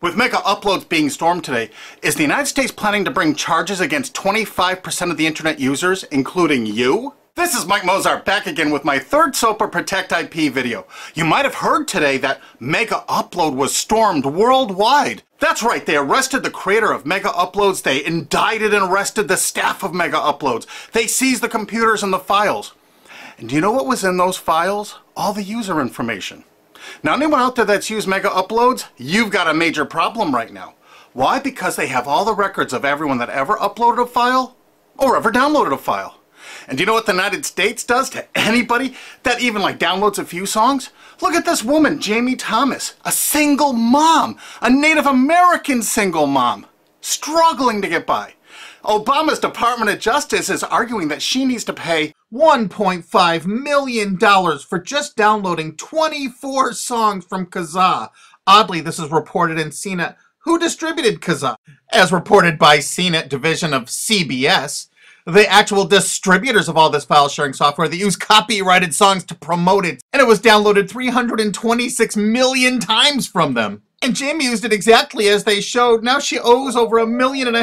With mega uploads being stormed today, is the United States planning to bring charges against 25% of the internet users, including you? This is Mike Mozart back again with my third SOPA Protect IP video. You might have heard today that Mega Upload was stormed worldwide. That's right, they arrested the creator of Mega Uploads, they indicted and arrested the staff of Mega Uploads, they seized the computers and the files. And do you know what was in those files? All the user information. Now anyone out there that's used Mega Uploads, you've got a major problem right now. Why? Because they have all the records of everyone that ever uploaded a file or ever downloaded a file. And do you know what the United States does to anybody that even downloads a few songs? Look at this woman, Jamie Thomas, a single mom, a Native American single mom, struggling to get by. Obama's Department of Justice is arguing that she needs to pay $1.5 million for just downloading 24 songs from Kazaa. Oddly, this is reported in CNET. Who distributed Kazaa? As reported by CNET division of CBS, the actual distributors of all this file sharing software that use copyrighted songs to promote it, and it was downloaded 326 million times from them. And Jamie used it exactly as they showed. Now she owes over $1.5 million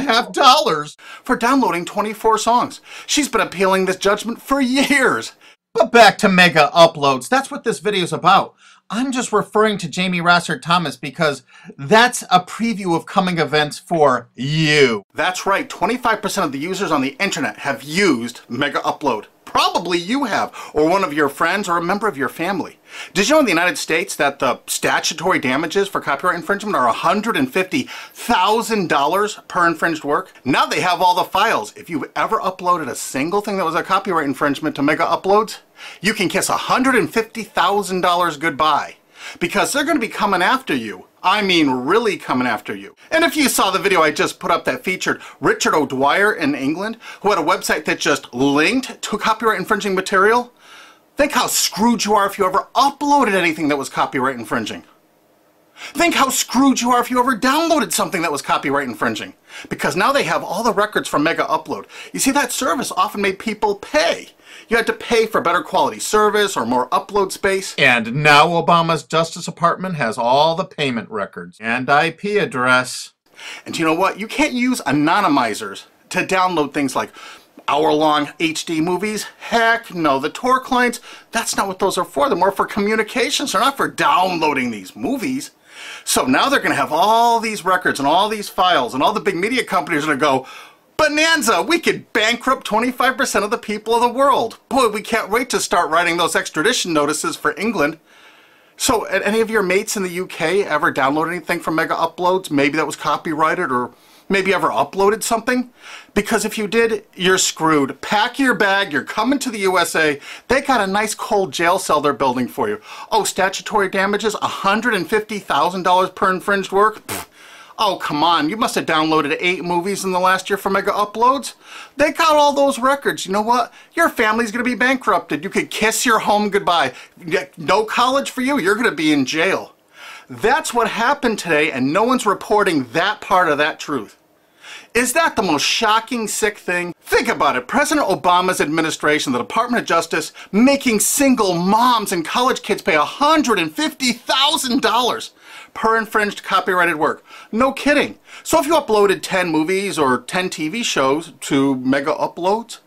for downloading 24 songs. She's been appealing this judgment for years. But back to Mega Uploads. That's what this video is about. I'm just referring to Jamie Thomas because that's a preview of coming events for you. That's right, 25% of the users on the internet have used Mega Upload. Probably you have, or one of your friends, or a member of your family. Did you know in the United States that the statutory damages for copyright infringement are $150,000 per infringed work? Now they have all the files. If you've ever uploaded a single thing that was a copyright infringement to Mega Uploads, you can kiss $150,000 goodbye. Because they're going to be coming after you. I mean really coming after you. And if you saw the video I just put up that featured Richard O'Dwyer in England, who had a website that just linked to copyright infringing material, think how screwed you are if you ever uploaded anything that was copyright infringing. Think how screwed you are if you ever downloaded something that was copyright infringing. Because now they have all the records from Mega Upload. You see, that service often made people pay. You had to pay for better quality service or more upload space. And now Obama's Justice Department has all the payment records and IP address. And you know what? You can't use anonymizers to download things like hour-long HD movies. Heck no, the Tor clients, that's not what those are for. They're more for communications. They're not for downloading these movies. So now they're going to have all these records and all these files, and all the big media companies are going to go, bonanza, we could bankrupt 25% of the people of the world. Boy, we can't wait to start writing those extradition notices for England. So, any of your mates in the UK ever download anything from Mega Uploads? Maybe that was copyrighted, or maybe ever uploaded something? Because if you did, you're screwed. Pack your bag, you're coming to the USA. They got a nice cold jail cell they're building for you. Oh, statutory damages, $150,000 per infringed work? Pfft. Oh, come on, you must have downloaded 8 movies in the last year for Mega Uploads. They got all those records. You know what? Your family's going to be bankrupted. You could kiss your home goodbye. No college for you. You're going to be in jail. That's what happened today, and no one's reporting that part of that truth. Is that the most shocking, sick thing? Think about it. President Obama's administration, the Department of Justice, making single moms and college kids pay $150,000 per infringed copyrighted work. No kidding. So if you uploaded 10 movies or 10 TV shows to Mega Uploads,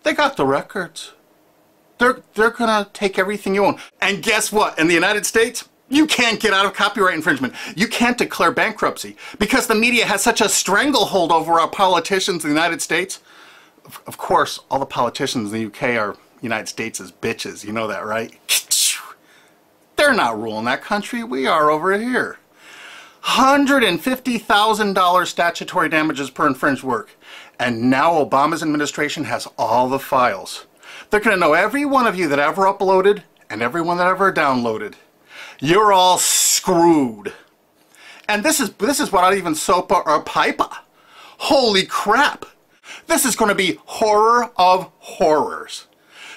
they got the records. They're gonna take everything you own. And guess what? In the United States, you can't get out of copyright infringement. You can't declare bankruptcy because the media has such a stranglehold over our politicians in the United States. Of course, all the politicians in the UK are United States' bitches. You know that, right? They're not ruling that country. We are over here. $150,000 statutory damages per infringed work. And now Obama's administration has all the files. They're going to know every one of you that ever uploaded and everyone that ever downloaded. You're all screwed. And this is without even SOPA or PIPA. Holy crap. This is going to be horror of horrors.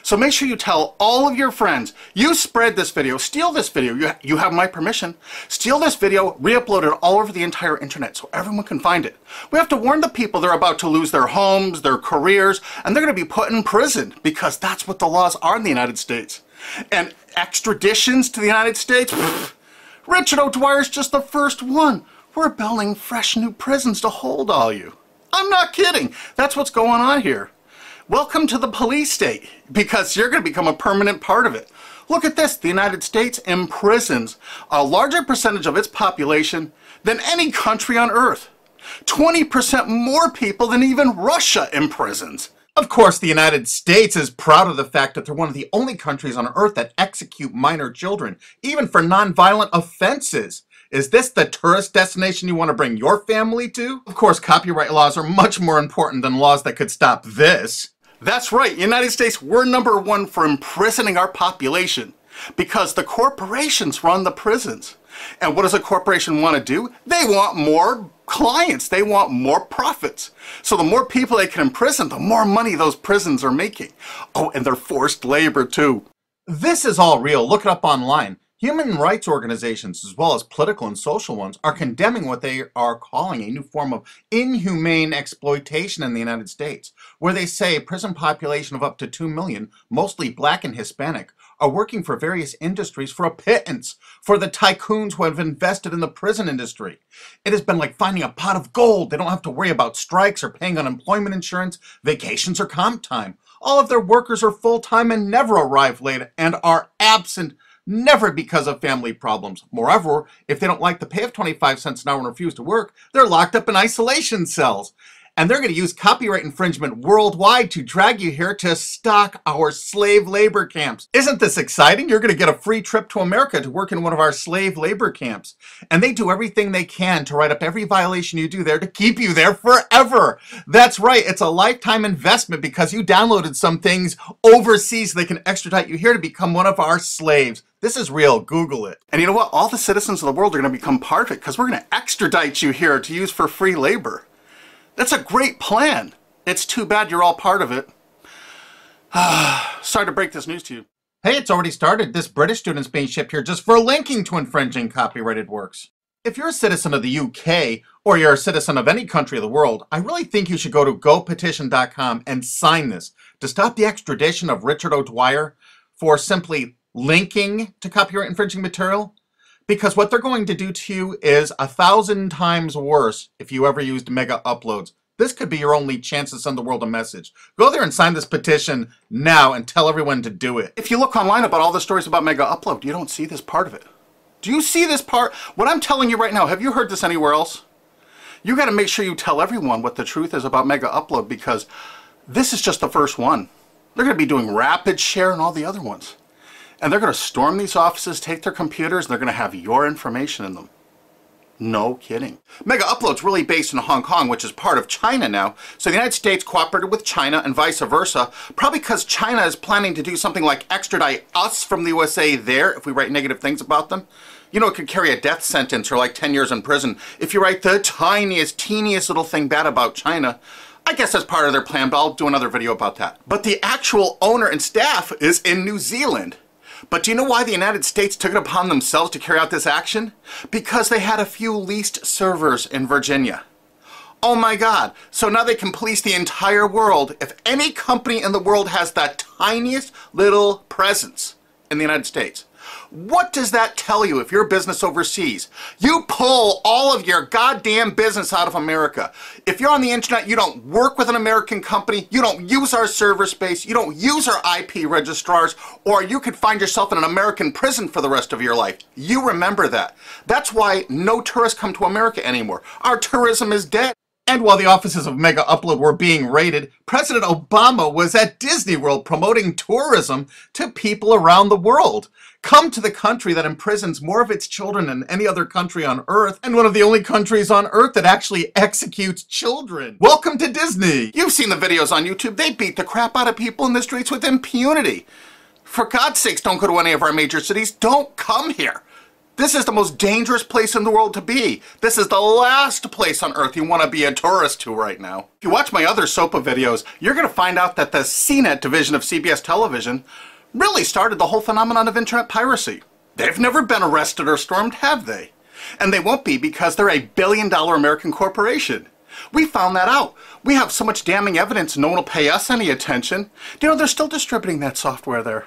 So make sure you tell all of your friends, you spread this video, steal this video, you have my permission, steal this video, re-upload it all over the entire internet so everyone can find it. We have to warn the people they're about to lose their homes, their careers, and they're going to be put in prison because that's what the laws are in the United States. And extraditions to the United States? Pfft, Richard O'Dwyer's just the first one. We're building fresh new prisons to hold all you. I'm not kidding. That's what's going on here. Welcome to the police state, because you're going to become a permanent part of it. Look at this. The United States imprisons a larger percentage of its population than any country on earth. 20% more people than even Russia imprisons. Of course, the United States is proud of the fact that they're one of the only countries on earth that execute minor children, even for nonviolent offenses. Is this the tourist destination you want to bring your family to? Of course, copyright laws are much more important than laws that could stop this. That's right, United States, we're #1 for imprisoning our population because the corporations run the prisons. And what does a corporation want to do? They want more clients. They want more profits. So the more people they can imprison, the more money those prisons are making. Oh, and they're forced labor too. This is all real. Look it up online. Human rights organizations, as well as political and social ones, are condemning what they are calling a new form of inhumane exploitation in the United States, where they say a prison population of up to 2 million, mostly black and Hispanic, are working for various industries for a pittance for the tycoons who have invested in the prison industry. It has been like finding a pot of gold. They don't have to worry about strikes or paying unemployment insurance, vacations, or comp time. All of their workers are full-time and never arrive late and are absent, never because of family problems. Moreover, if they don't like the pay of 25 cents an hour and refuse to work, they're locked up in isolation cells. And they're going to use copyright infringement worldwide to drag you here to stock our slave labor camps. Isn't this exciting? You're going to get a free trip to America to work in one of our slave labor camps. And they do everything they can to write up every violation you do there to keep you there forever. That's right. It's a lifetime investment because you downloaded some things overseas. They can extradite you here to become one of our slaves. This is real. Google it. And you know what? All the citizens of the world are going to become part of it because we're going to extradite you here to use for free labor. That's a great plan. It's too bad you're all part of it. Sorry to break this news to you. Hey, it's already started. This British student's being shipped here just for linking to infringing copyrighted works. If you're a citizen of the UK, or you're a citizen of any country of the world, I really think you should go to gopetition.com and sign this to stop the extradition of Richard O'Dwyer for simply linking to copyright infringing material. Because what they're going to do to you is 1,000 times worse if you ever used mega uploads. This could be your only chance to send the world a message. Go there and sign this petition now and tell everyone to do it. If you look online about all the stories about mega upload, you don't see this part of it. Do you see this part? What I'm telling you right now, have you heard this anywhere else? You got to make sure you tell everyone what the truth is about mega upload because this is just the first one. They're going to be doing rapid share and all the other ones. And they're going to storm these offices, take their computers, and they're going to have your information in them. No kidding. Mega Upload's really based in Hong Kong, which is part of China now. So the United States cooperated with China and vice versa, probably because China is planning to do something like extradite us from the USA there if we write negative things about them. You know, it could carry a death sentence or like 10 years in prison if you write the tiniest, teeniest little thing bad about China. I guess that's part of their plan, but I'll do another video about that. But the actual owner and staff is in New Zealand. But do you know why the United States took it upon themselves to carry out this action? Because they had a few leased servers in Virginia. Oh my God. So now they can police the entire world. If any company in the world has that tiniest little presence in the United States, what does that tell you if you're a business overseas? You pull all of your goddamn business out of America. If you're on the internet, you don't work with an American company, you don't use our server space, you don't use our IP registrars, or you could find yourself in an American prison for the rest of your life. You remember that. That's why no tourists come to America anymore. Our tourism is dead. And while the offices of Mega Upload were being raided, President Obama was at Disney World promoting tourism to people around the world. Come to the country that imprisons more of its children than any other country on Earth, and one of the only countries on Earth that actually executes children. Welcome to Disney! You've seen the videos on YouTube. They beat the crap out of people in the streets with impunity. For God's sakes, don't go to any of our major cities. Don't come here. This is the most dangerous place in the world to be. This is the last place on Earth you want to be a tourist to right now. If you watch my other SOPA videos, you're going to find out that the CNET division of CBS television really started the whole phenomenon of internet piracy. They've never been arrested or stormed, have they? And they won't be because they're a billion-dollar American corporation. We found that out. We have so much damning evidence no one will pay us any attention. You know, they're still distributing that software there.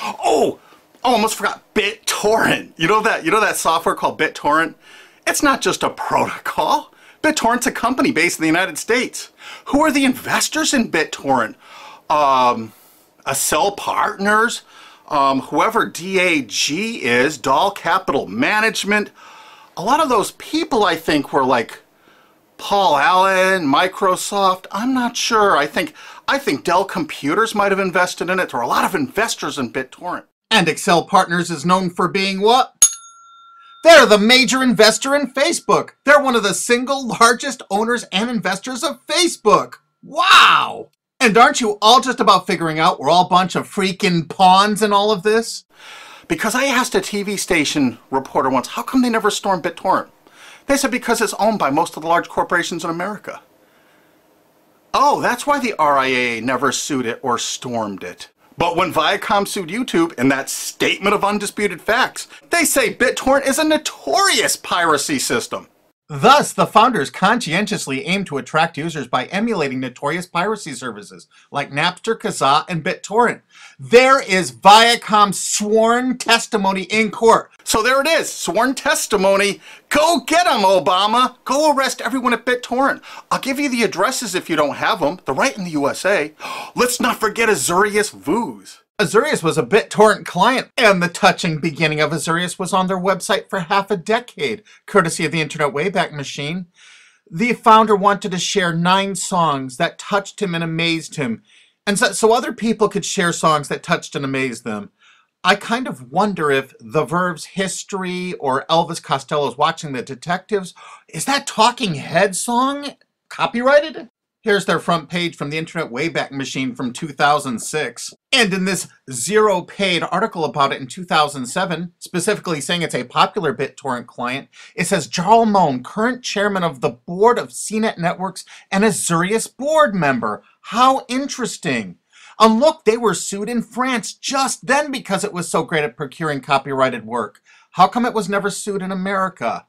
Oh, almost forgot BitTorrent. You know that software called BitTorrent? It's not just a protocol. BitTorrent's a company based in the United States. Who are the investors in BitTorrent? Accel Partners, whoever DAG is, Doll Capital Management. A lot of those people, I think, were like Paul Allen, Microsoft. I'm not sure. I think Dell Computers might have invested in it. There are a lot of investors in BitTorrent. And Accel Partners is known for being what? They're the major investor in Facebook. They're one of the single largest owners and investors of Facebook. Wow! And aren't you all just about figuring out we're all a bunch of freaking pawns in all of this? Because I asked a TV station reporter once, how come they never stormed BitTorrent? They said because it's owned by most of the large corporations in America. Oh, that's why the RIAA never sued it or stormed it. But when Viacom sued YouTube in that statement of undisputed facts, they say BitTorrent is a notorious piracy system. Thus, the founders conscientiously aim to attract users by emulating notorious piracy services like Napster, Kazaa, and BitTorrent. There is Viacom's sworn testimony in court. So there it is, sworn testimony. Go get them, Obama. Go arrest everyone at BitTorrent. I'll give you the addresses if you don't have them. They're right in the USA. Let's not forget Azurius Vooz. Azurius was a BitTorrent client, and the touching beginning of Azurius was on their website for half a decade, courtesy of the Internet Wayback Machine. The founder wanted to share 9 songs that touched him and amazed him, and so other people could share songs that touched and amazed them. I kind of wonder if The Verve's History or Elvis Costello's Watching the Detectives, is that Talking Heads song copyrighted? Here's their front page from the Internet Wayback Machine from 2006. And in this zero-paid article about it in 2007, specifically saying it's a popular BitTorrent client, it says, Jarl Moan, current chairman of the board of CNET Networks and Azurius board member. How interesting. And look, they were sued in France just then because it was so great at procuring copyrighted work. How come it was never sued in America?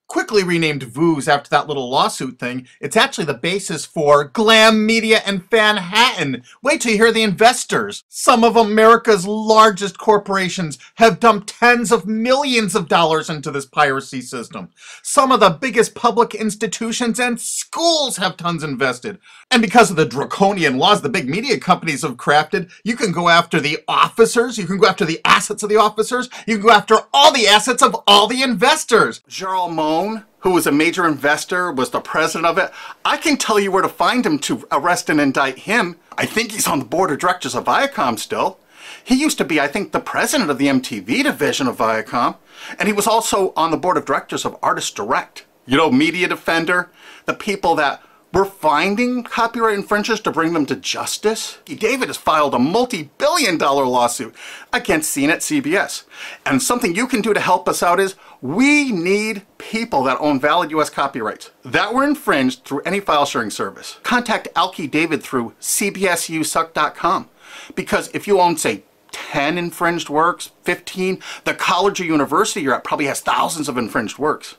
Quickly renamed Vooz after that little lawsuit thing, it's actually the basis for Glam Media and Fanhattan. Wait till you hear the investors. Some of America's largest corporations have dumped tens of millions of dollars into this piracy system. Some of the biggest public institutions and schools have tons invested. And because of the draconian laws the big media companies have crafted, you can go after the officers, you can go after the assets of the officers, you can go after all the assets of all the investors. Jarl Moan, who was a major investor, was the president of it. I can tell you where to find him to arrest and indict him. I think he's on the board of directors of Viacom still. He used to be, I think, the president of the MTV division of Viacom. And he was also on the board of directors of Artist Direct. You know, Media Defender, the people that were finding copyright infringers to bring them to justice. David has filed a multi-billion-dollar lawsuit against CNET CBS. And something you can do to help us out is we need people that own valid US copyrights that were infringed through any file sharing service. Contact Alki David through cbsusuck.com, because if you own, say, 10 infringed works, 15, the college or university you're at probably has thousands of infringed works.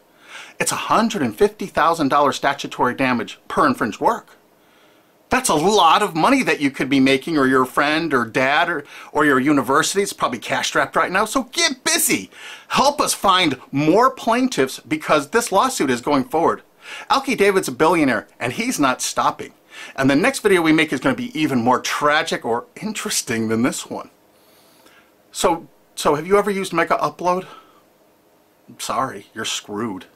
It's $150,000 statutory damage per infringed work. That's a lot of money that you could be making, or your friend or dad or your university is probably cash-strapped right now. So get busy. Help us find more plaintiffs because this lawsuit is going forward. Alki David's a billionaire and he's not stopping. And the next video we make is going to be even more tragic or interesting than this one. So have you ever used Mega Upload? I'm sorry, you're screwed.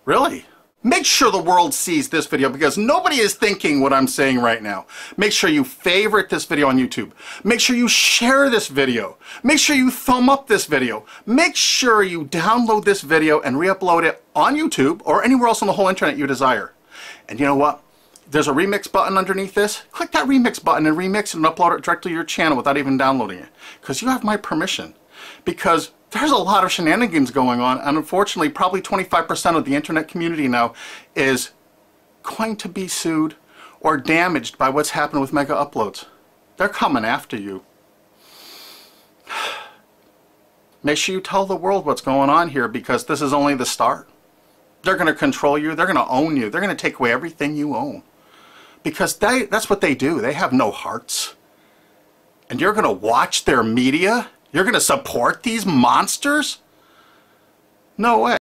Really? Make sure the world sees this video because nobody is thinking what I'm saying right now. Make sure you favorite this video on YouTube. Make sure you share this video. Make sure you thumb up this video. Make sure you download this video and re-upload it on YouTube or anywhere else on the whole internet you desire. And you know what? There's a remix button underneath this. Click that remix button and remix it and upload it directly to your channel without even downloading it. Because you have my permission. Because there's a lot of shenanigans going on, and unfortunately probably 25% of the internet community now is going to be sued or damaged by what's happened with Mega Uploads. They're coming after you. Make sure you tell the world what's going on here because this is only the start. They're going to control you. They're going to own you. They're going to take away everything you own. Because that's what they do. They have no hearts. And you're going to watch their media? You're going to support these monsters? No way.